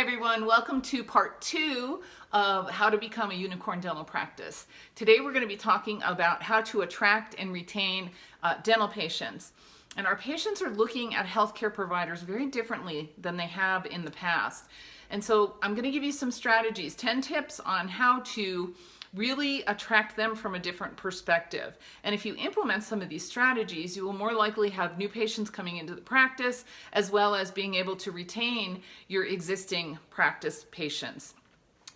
everyone, welcome to part 2 of how to become a unicorn dental practice. Today we're going to be talking about how to attract and retain dental patients. And our patients are looking at healthcare providers very differently than they have in the past. And so I'm going to give you some strategies, 10 tips on how to really attract them from a different perspective. And if you implement some of these strategies, you will more likely have new patients coming into the practice, as well as being able to retain your existing practice patients.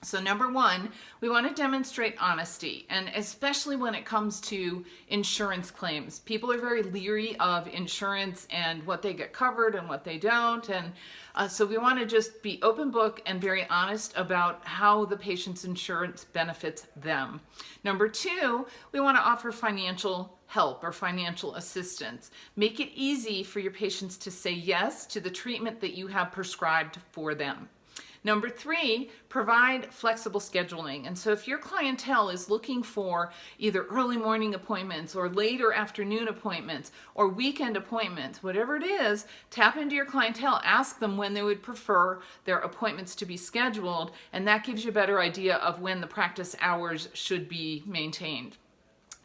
So number one, we want to demonstrate honesty, and especially when it comes to insurance claims. People are very leery of insurance and what they get covered and what they don't, and so we want to just be open book and very honest about how the patient's insurance benefits them. Number two, we want to offer financial help or financial assistance. Make it easy for your patients to say yes to the treatment that you have prescribed for them. Number three, provide flexible scheduling. And so if your clientele is looking for either early morning appointments or later afternoon appointments or weekend appointments, whatever it is, tap into your clientele, ask them when they would prefer their appointments to be scheduled, and that gives you a better idea of when the practice hours should be maintained.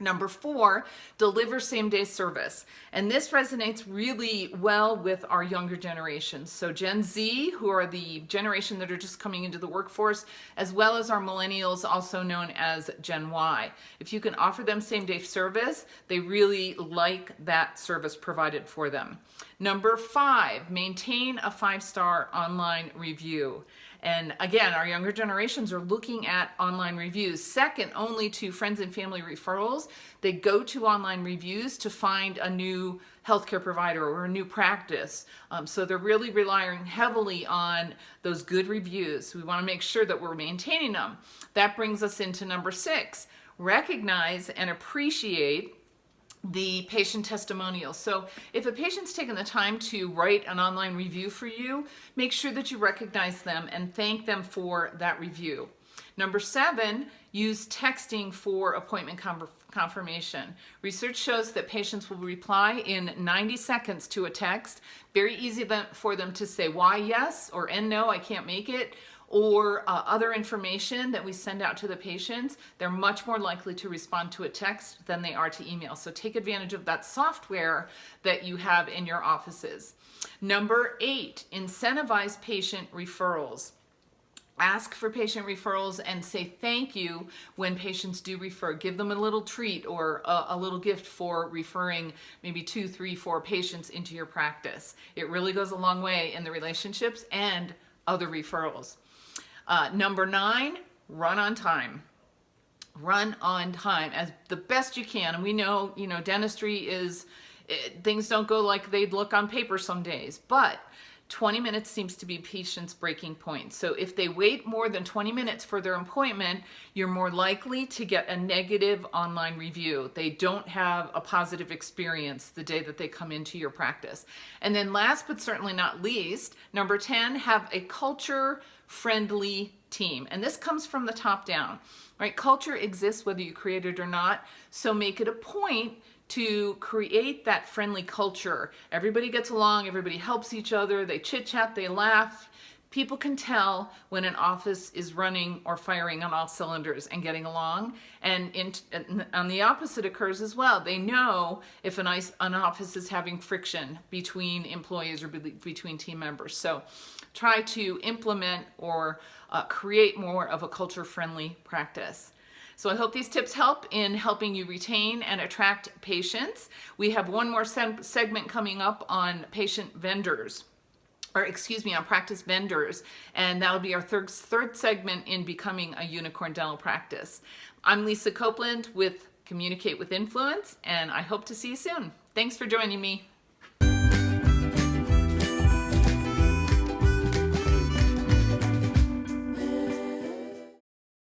Number four, deliver same-day service. And this resonates really well with our younger generations. So Gen Z, who are the generation that are just coming into the workforce, as well as our millennials, also known as Gen Y. If you can offer them same-day service, they really like that service provided for them. Number five, maintain a 5-star online review. And again, our younger generations are looking at online reviews, second only to friends and family referrals. They go to online reviews to find a new healthcare provider or a new practice. So they're really relying heavily on those good reviews. We want to make sure that we're maintaining them. That brings us into number 6, recognize and appreciate the patient testimonials. So if a patient's taken the time to write an online review for you, make sure that you recognize them and thank them for that review. Number 7, use texting for appointment confirmation. Research shows that patients will reply in 90 seconds to a text. Very easy for them to say why yes or and no, I can't make it, or other information that we send out to the patients. They're much more likely to respond to a text than they are to email. So take advantage of that software that you have in your offices. Number 8, incentivize patient referrals. Ask for patient referrals and say thank you when patients do refer. Give them a little treat or a little gift for referring maybe 2, 3, 4 patients into your practice. It really goes a long way in the relationships and other referrals. Number 9, run on time. Run on time as the best you can. And we know, dentistry is, things don't go like they'd look on paper some days, but 20 minutes seems to be patients' breaking point. So if they wait more than 20 minutes for their appointment, you're more likely to get a negative online review. They don't have a positive experience the day that they come into your practice. And then last but certainly not least, number 10, have a culture-friendly team. And this comes from the top down, right? Culture exists whether you create it or not. So make it a point to create that friendly culture. Everybody gets along, everybody helps each other, they chit-chat, they laugh. People can tell when an office is running or firing on all cylinders and getting along. And on the opposite occurs as well. They know if an office is having friction between employees or between team members. So try to implement or create more of a culture-friendly practice. So I hope these tips help in helping you retain and attract patients. We have one more segment coming up on patient vendors, on practice vendors, and that'll be our third segment in becoming a unicorn dental practice. I'm Lisa Copeland with Communicate with Influence, and I hope to see you soon. Thanks for joining me.